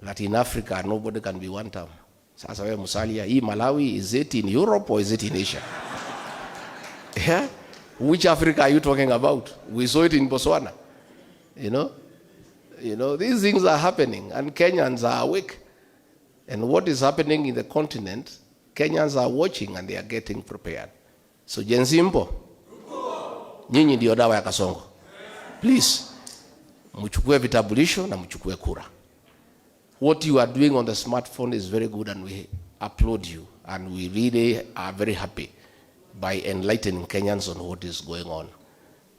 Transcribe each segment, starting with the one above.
that in Africa nobody can be one term. Sasa wewe Musalia, hii Malawi, is it in Europe or is it in Asia? Yeah? Which Africa are you talking about? We saw it in Botswana. You know, these things are happening and Kenyans are awake. And what is happening in the continent, Kenyans are watching and they are getting prepared. So Gen Z mpo, nyinyi ndio dawa ya kasongo. Please, mchukue vitambulisho na mchukue kura. What you are doing on the smartphone is very good and we applaud you. And we really are very happy by enlightening Kenyans on what is going on.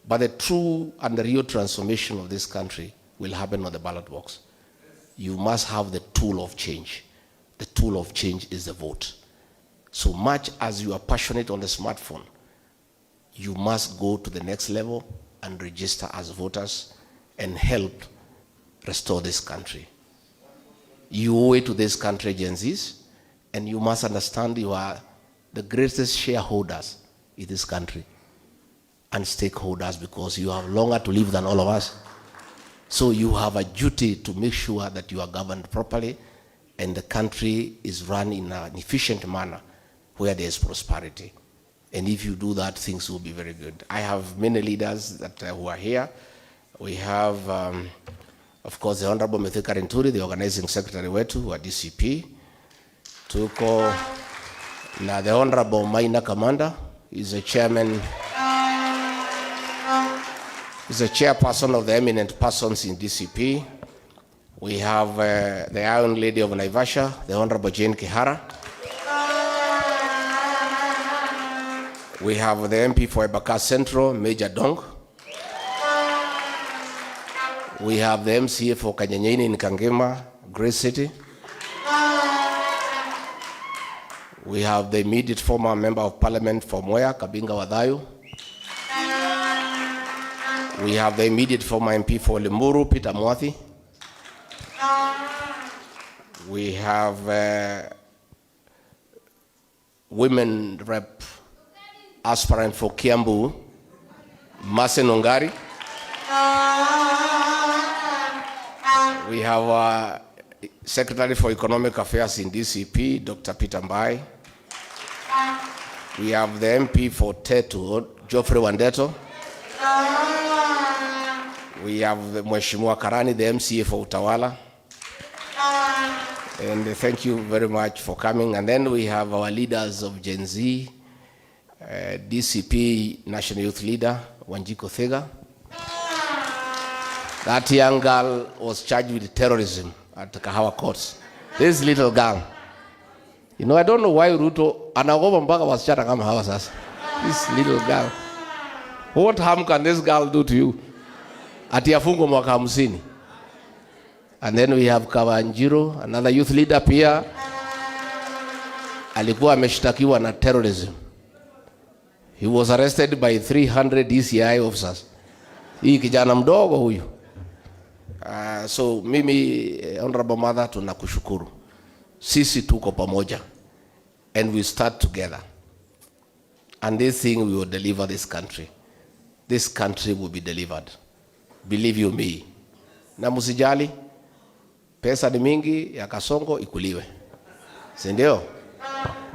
But the true and the real transformation of this country will happen on the ballot box. You must have the tool of change. The tool of change is the vote. So much as you are passionate on the smartphone, you must go to the next level and register as voters and help restore this country. You owe it to this country, Gen Zs, and you must understand you are the greatest shareholders in this country and stakeholders because you have longer to live than all of us. So you have a duty to make sure that you are governed properly and the country is run in an efficient manner where there is prosperity. And if you do that, things will be very good. I have many leaders that who are here. We have, of course, the Honorable Muturi, the organizing secretary wetu wa DCP. Tuko na the Honorable Maina Commander, is a chairman, is a chairperson of the eminent persons in DCP. We have the Iron Lady of Naivasha, the Honorable Jane Kihara. We have the MP for Ebaka Central, Major Dong. We have the MCA for Kanyenyeini in Kangema, Grace City. We have the immediate former member of parliament for Moya, Kabinga Wadayu. We have the immediate former MP for Limuru, Peter Mwathi. We have women rep aspirant for Kiambu, Masen Ongari. We have our Secretary for Economic Affairs in DCP, Dr. Peter Mbai. We have the MP for Tetu, Geoffrey Wandeto. We have the Mheshimiwa Karani, the MCA for Utawala. And thank you very much for coming. And then we have our leaders of Gen Z, DCP National Youth Leader, Wanjiko Thega. That young girl was charged with terrorism at the Kahawa courts. This little girl. You know, I don't know why Ruto anagoba mpaka wasichana kama hawa sasa. This little girl. What harm can this girl do to you? Ati afungwe mwaka 50. And then we have Kawanjiro, another youth leader pia. Alikuwa ameshtakiwa na terrorism. He was arrested by 300 DCI officers. Hii kijana mdogo huyu. So mimi, Honorable Mother, tunakushukuru. Sisi tuko pamoja. And we start together. And this thing we will deliver this country. This country will be delivered. Believe you me. Na musijali, pesa ni mingi ya kasongo ikuliwe. Si ndio?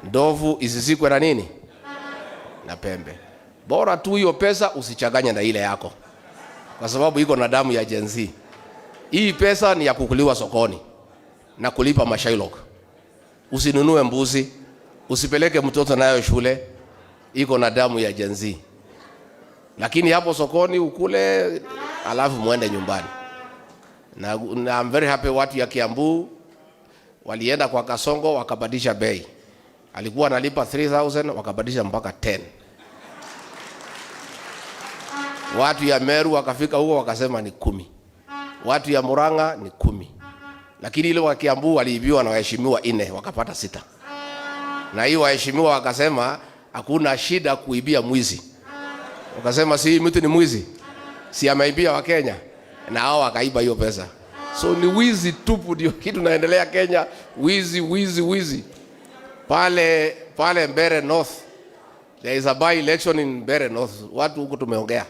Ndovu isisikwe na nini? Na pembe. Bora tu hiyo pesa usichanganye na ile yako. Kwa sababu iko na damu ya Gen Z. Hii pesa ni ya kukuliwa sokoni na kulipa mashailok. Usinunue mbuzi, usipeleke mtoto nayo shule, iko na damu ya Gen Z. Lakini hapo sokoni ukule alafu muende nyumbani. Na I'm very happy watu ya Kiambu walienda kwa Kasongo wakabadilisha bei. Alikuwa analipa 3,000 wakabadilisha mpaka 10. Watu ya Meru wakafika huko wakasema ni 10. Watu ya Murang'a ni 10. Lakini ile wa Kiambu waliibiwa na waheshimiwa 4 wakapata 6. Na hiyo waheshimiwa wakasema hakuna shida kuibia mwizi. Wakasema si mtu ni mwizi, si ameibia wa Kenya, na hao wakaiba hiyo pesa. So ni wizi tupu ndio kitu naendelea Kenya, wizi. Pale Mbeere North, there is a by election in Mbeere North. Watu huko tumeongea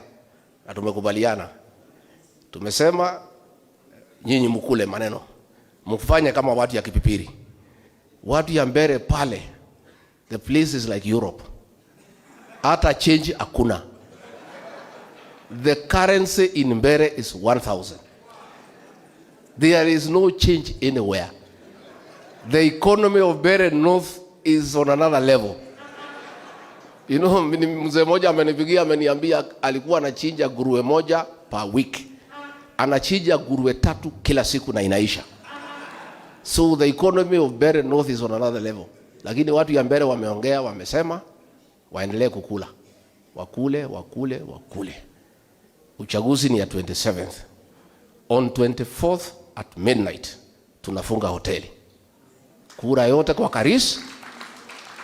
na tumekubaliana. Tumesema nyinyi mkule maneno. mkufanya kama watu ya Kipipiri. Watu ya Mbere pale, the place is like Europe. Hata change hakuna. The currency in Mbere is 1,000. There is no change anywhere. The economy of Mbere North is on another level. You know, mzee moja amenipigia ameniambia alikuwa anachinja nguruwe moja per week. Anachinja nguruwe 3 kila siku na inaisha. So the economy of Mbere North is on another level. Lakini watu ya Mbere wameongea, wamesema waendelee kukula. Wakule. Uchaguzi ni ya 27th. On 24th at midnight tunafunga hoteli. Kura yote kwa Karis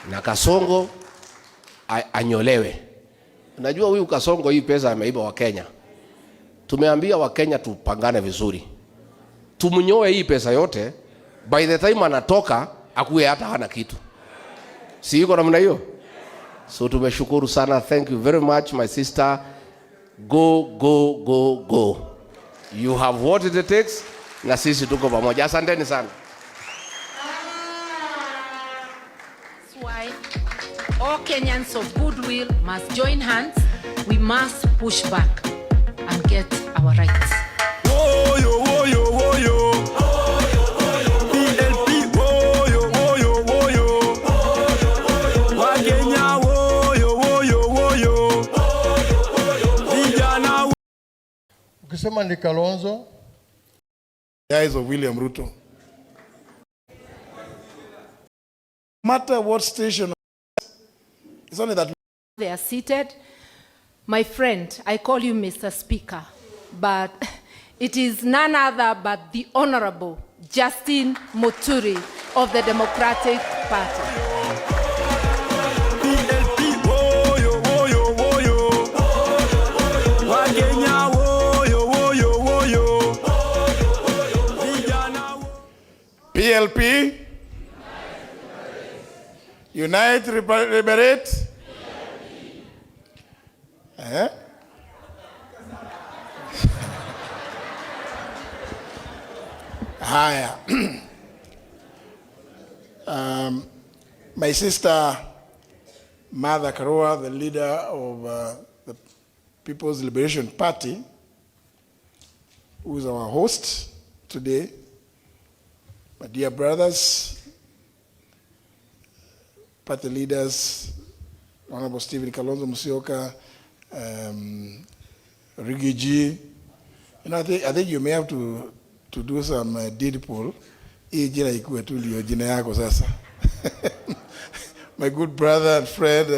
na Kasongo anyolewe. Najua huyu Kasongo hii pesa ameiba wa Kenya. Tumeambia wa Kenya tupangane vizuri. Tumnyoe hii pesa yote, by the time anatoka akuwe hata hana kitu. Si yuko namna hiyo? So tumeshukuru sana. Thank you very much my sister. Go. You have what it takes na sisi tuko pamoja. Asanteni sana. That's why all Kenyans of goodwill must join hands. We must push back and get our rights. Ukisema ni Kalonzo, the eyes of William Ruto. No matter what station, it's only that They are seated. My friend, I call you Mr. Speaker, but it is none other but the Honorable Justin Muturi of the Democratic Party. PLP, Unite, Liberate. Haya. My sister, Mother Karua, the leader of the People's Liberation Party, who is our host today, my dear brothers, party leaders, Honorable Stephen Kalonzo Musyoka, Rigiji, and I think you may have to do some deed poll. My good brother and friend,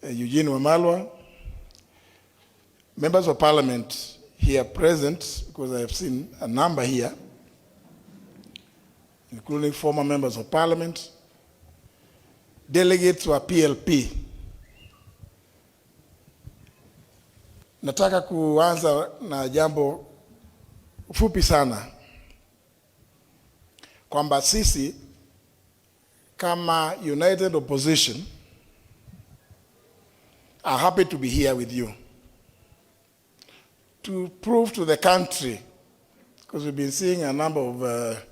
Eugine Wamalwa, members of parliament here present, because I have seen a number here, including former members of parliament, delegates wa PLP. Nataka kuanza na jambo fupi sana, kwamba sisi kama United Opposition are happy to be here with you to prove to the country, because we've been seeing a number of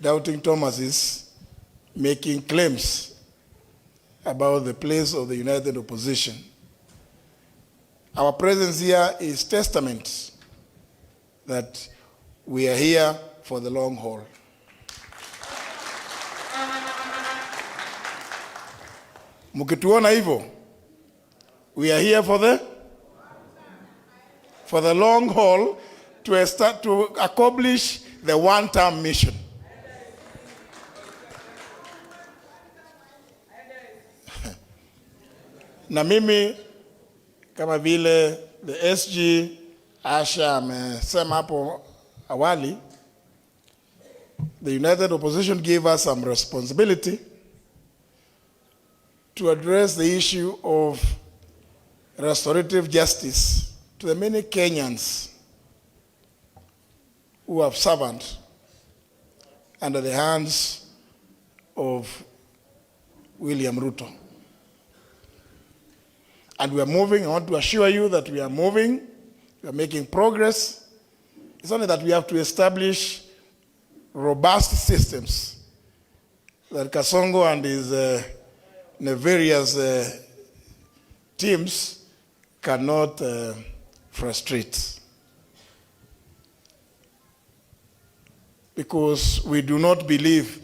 doubting Thomases making claims about the place of the United Opposition. Our presence here is testament that we are here for the long haul. Mukituona hivyo, we are here for the long haul to accomplish the one-term mission. Na mimi kama vile the SG Asha amesema hapo awali, the United Opposition gave us some responsibility to address the issue of restorative justice to the many Kenyans who have suffered under the hands of William Ruto. And we are moving. I want to assure you that we are moving. We are making progress. It's only that we have to establish robust systems that Kasongo and his nefarious teams cannot frustrate. Because we do not believe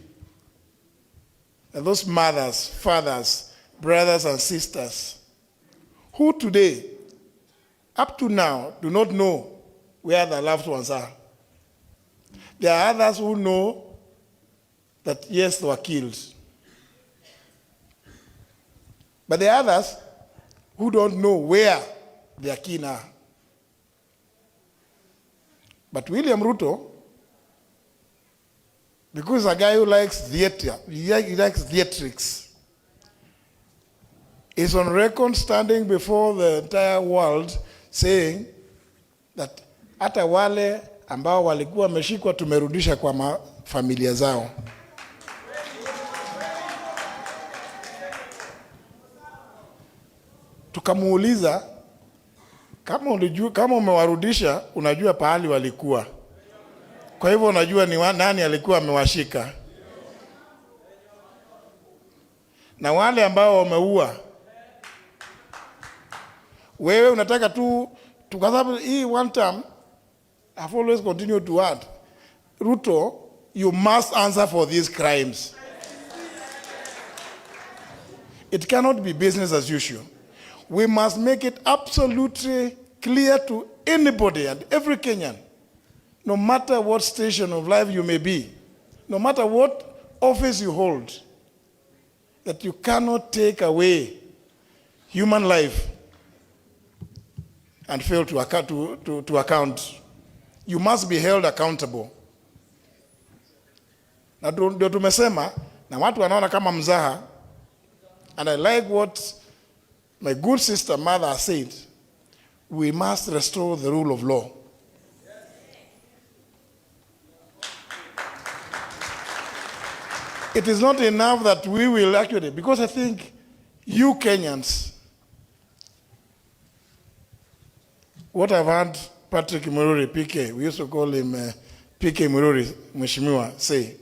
that those mothers, fathers, brothers and sisters who today, up to now, do not know where their loved ones are. There are others who know that, yes, they were killed. But there are others who don't know where their kin are. But William Ruto, because a guy who likes theater, he likes theatrics, is on record standing before the entire world saying that hata wale ambao walikuwa wameshikwa tumerudisha kwa familia zao. Tukamuuliza, kama umewarudisha unajua pahali walikuwa. Kwa hivyo unajua ni nani alikuwa amewashika. Na wale ambao wameua, wewe unataka tu kwa sababu hii one term, I've always continued to add, Ruto, you must answer for these crimes. It cannot be business as usual. We must make it absolutely clear to anybody and every Kenyan, no matter what station of life you may be, no matter what office you hold, that you cannot take away human life and fail to account. You must be held accountable. Na ndio tumesema, na watu wanaona kama mzaha, and I like what my good sister mother said, we must restore the rule of law. It is not enough that we will actually, because I think you Kenyans, what I've heard Patrick Muturi, PK, we used to call him PK Muturi, Mheshimiwa, say,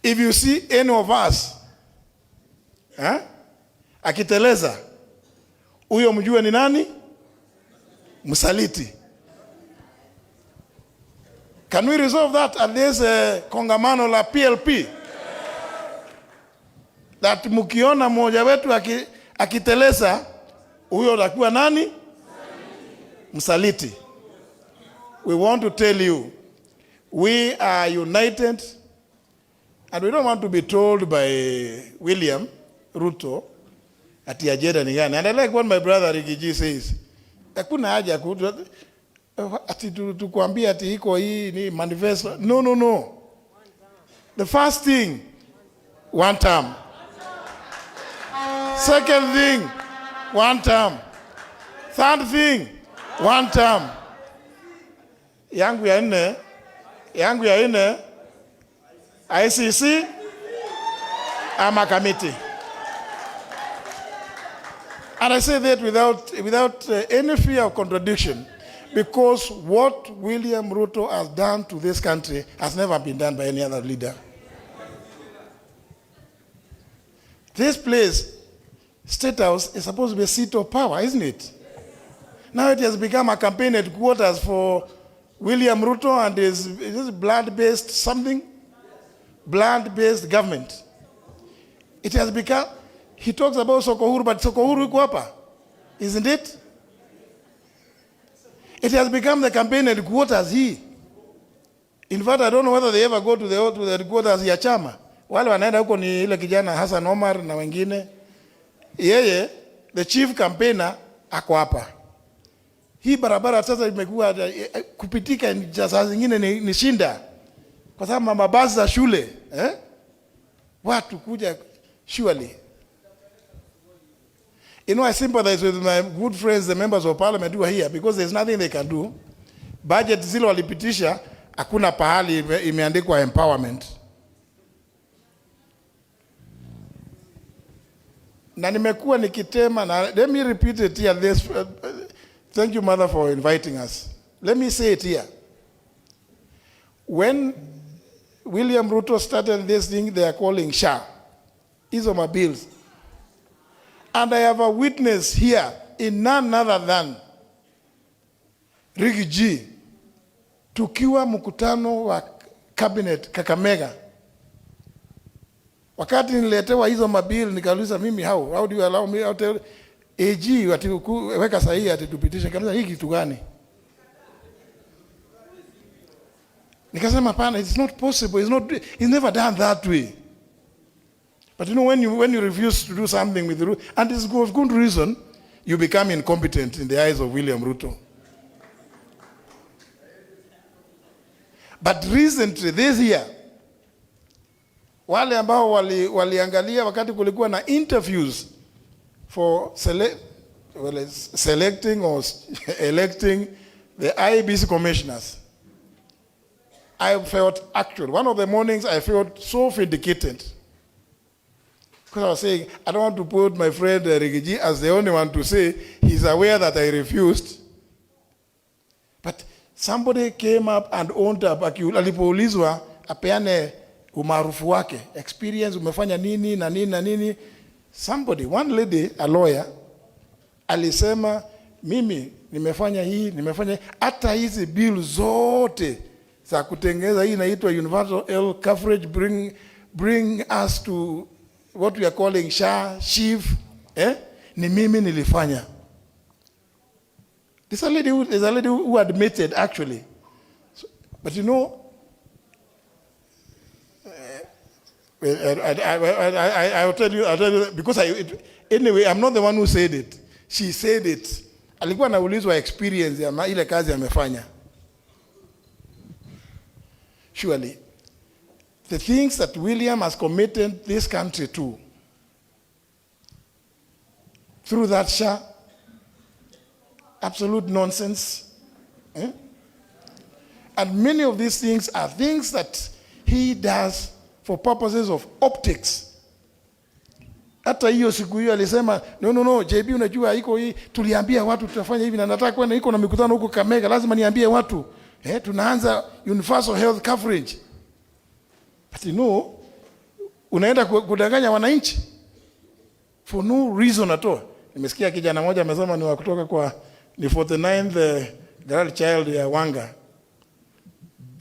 if you see any of us, akiteleza, huyo mjue ni nani? Msaliti. Can we resolve that at this kongamano la PLP? That mukiona mmoja wetu akiteleza, huyo atakuwa nani? Msaliti. We want to tell you, we are united, and we don't want to be told by William Ruto ati ajenda ni gani. And I like what my brother Rigiji says. Hakuna haja ati tukuambia ati iko hii ni manifesto. No. The first thing, one term. Second thing, one term. Third thing, one term. Yangu ya nne, ICC ama committee. And I say that without any fear of contradiction, because what William Ruto has done to this country has never been done by any other leader. This place, State House, is supposed to be a seat of power, isn't it? Now it has become a campaign headquarters for William Ruto and his blood-based something? Blood-based government. It has become, he talks about Sokohuru, but Sokohuru iko hapa, isn't it? It has become the campaign headquarters here. In fact, I don't know whether they ever go to the headquarters ya chama. Wale wanaenda huko ni ile kijana Hassan Omar na wengine. Yeye, the chief campaigner, ako hapa. Hii barabara sasa imekuwa kupitika saa zingine ni shinda. Kwa sababu mabasi za shule, watu kuja surely. You know, I sympathize with my good friends, the members of parliament who are here, because there's nothing they can do. Budget zile walipitisha, hakuna pahali imeandikwa empowerment. Na nimekuwa nikitema, na let me repeat it here. Thank you, Mother, for inviting us. Let me say it here. When William Ruto started this thing they are calling SHA, Isoma bills. And I have a witness here in none other than Riggy G, tukiwa mkutano wa cabinet Kakamega. Wakati niletewa hizo mabill nikauliza mimi how do you allow me out AG ati weka sahihi ati tupitishe kabisa hiki kitu gani? Nikasema pana, it's not possible, it's never done that way. But you know, when you refuse to do something with the rule, and it's for good reason, you become incompetent in the eyes of William Ruto. But recently, this year, wale ambao waliangalia wakati kulikuwa na interviews for selecting or electing the IEBC commissioners, I felt actually, one of the mornings I felt so vindicated. Because I was saying, I don't want to put my friend Riggy G as the only one to say he's aware that I refused. But somebody came up and owned up, alipoulizwa apeane umaarufu wake, experience, umefanya nini na nini na nini. Somebody, one lady, a lawyer, alisema, mimi nimefanya hii, hata hizi bill zote za kutengeneza hii inaitwa universal health coverage, bring us to what we are calling SHA, SHIF, ni mimi nilifanya. There's a lady who admitted actually. So, but you know, I'll tell you because anyway, I'm not the one who said it. She said it. Alikuwa anaulizwa experience ya ile kazi amefanya. Surely, the things that William has committed this country to through that SHA, absolute nonsense. And many of these things are things that he does for purposes of optics. Hata hiyo siku hiyo alisema, no, JB unajua iko hii, tuliambia watu tutafanya hivi na nataka kwenda iko na mikutano huko Kamega, lazima niambie watu. Tunaanza universal health coverage. But you know, unaenda kudanganya wananchi for no reason at all. Nimesikia kijana mmoja amesema ni wa kutoka kwa ni 49th girl child ya Wanga.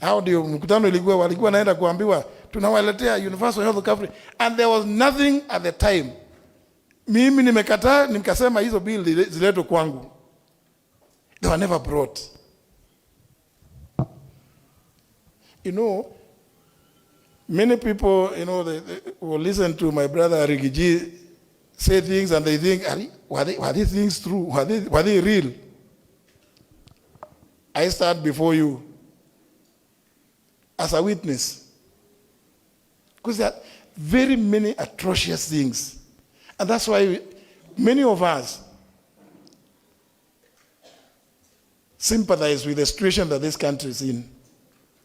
How do you mkutano walikuwa naenda kuambiwa tunawaletea universal health coverage, and there was nothing at the time. Mimi nimekataa, nikasema hizo bill ziletwe kwangu. They were never brought. You know, many people, you know, they will listen to my brother Riggy G say things and they think, were these things true? Were they real? I stand before you as a witness. Because there are very many atrocious things. And that's why many of us sympathize with the situation that this country is in.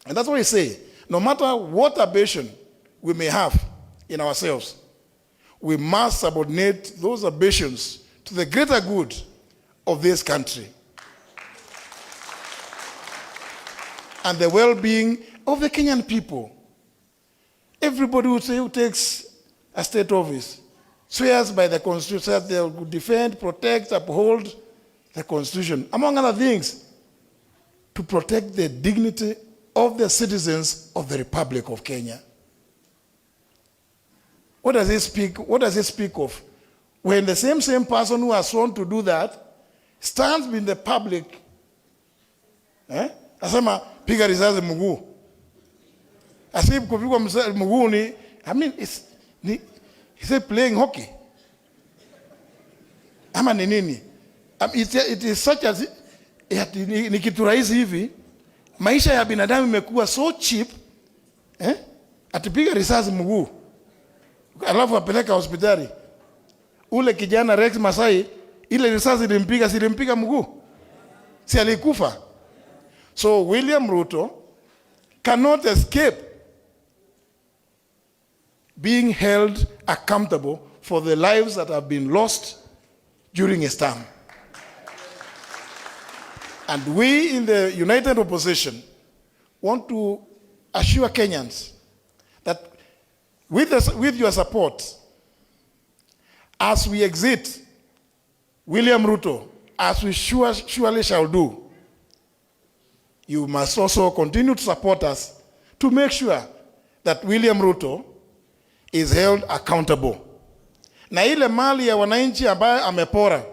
And that's why I say, no matter what ambition we may have in ourselves, we must subordinate those ambitions to the greater good of this country and the well-being of the Kenyan people. Everybody who takes a state office swears by the Constitution that they will defend, protect, uphold the Constitution, among other things, to protect the dignity of the citizens of the Republic of Kenya. What does it speak of? When the same person who has sworn to do that stands in the public, asema piga risasi mguu. Asib kupigwa mguu ni, I mean, is it playing hockey? Ama ni nini? It is such as, ni kitu rahisi hivi, maisha ya binadamu imekuwa so cheap, atipiga risasi mguu, alafu apeleka hospitali. Ule kijana Rex Masai, ile risasi ilimpiga mguu, si alikufa. So William Ruto cannot escape being held accountable for the lives that have been lost during his term. And we in the United Opposition want to assure Kenyans that with your support, as we exit William Ruto, as we surely shall do, you must also continue to support us to make sure that William Ruto is held accountable. Na ile mali ya wananchi ambayo amepora,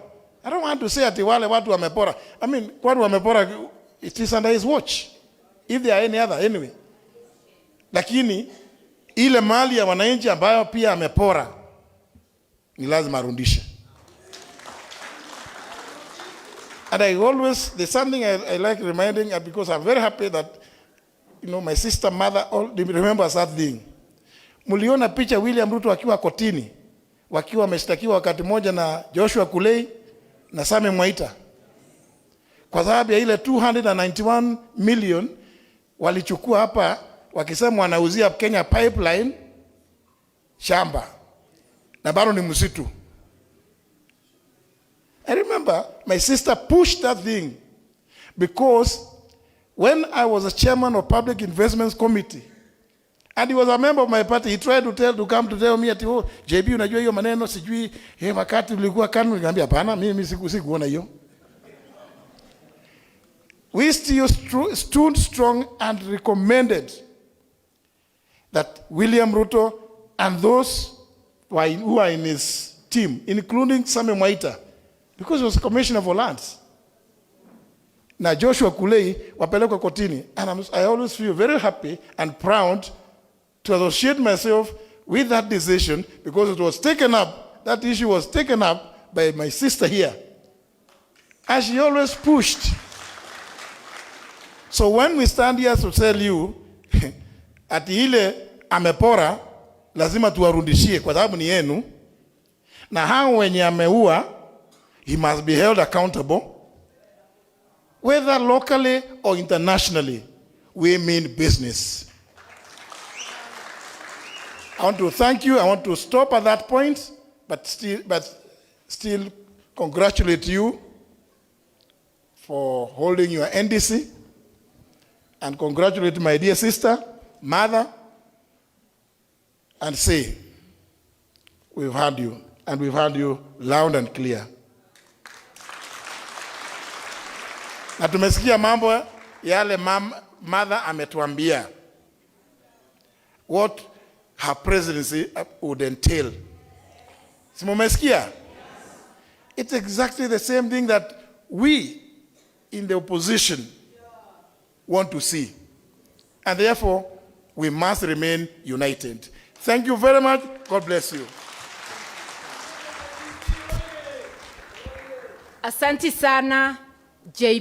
I don't want to say ati wale watu wamepora. I mean, watu wamepora, it is under his watch. If there are any other, anyway. Lakini, ile mali ya wananchi ambayo pia amepora, ni lazima arudishe. And I always, there's something I like reminding, because I'm very happy that, my sister, mother, remembers that thing. Muliona picha William Ruto wakiwa kotini, wakiwa wameshtakiwa wakati moja na Joshua Kulei na Same Mwaita. Kwa sababu ya ile 291 million walichukua hapa, wakisema wanauzia Kenya Pipeline shamba. Na bado ni msitu. I remember my sister pushed that thing because when I was a chairman of Public Investments Committee, and he was a member of my party, he tried to come to tell me ati, oh, JB, unajua hiyo maneno, sijui, wakati ulikuwa KANU, nikamwambia hapana, mimi sikuona hiyo. We still stood strong and recommended that William Ruto and those who are in his team, including Same Mwaita, because he was commissioner for lands, na Joshua Kulei wapelekwa kotini. And I always feel very happy and proud to associate myself with that decision, because it was taken up, that issue was taken up by my sister here. And she always pushed. So when we stand here to tell you, ati ile amepora, lazima tuwarudishie kwa sababu ni yenu, na hao wenye ameua, he must be held accountable, whether locally or internationally, we mean business. I want to thank you. I want to stop at that point, but still congratulate you for holding your NDC, and congratulate my dear sister, mother, and say, we've heard you, and we've heard you loud and clear. Na tumesikia mambo yale mother ametuambia, what her presidency would entail. Simumesikia? It's exactly the same thing that we in the opposition want to see. And therefore, we must remain united. Thank you very much. God bless you. Asante sana, JB.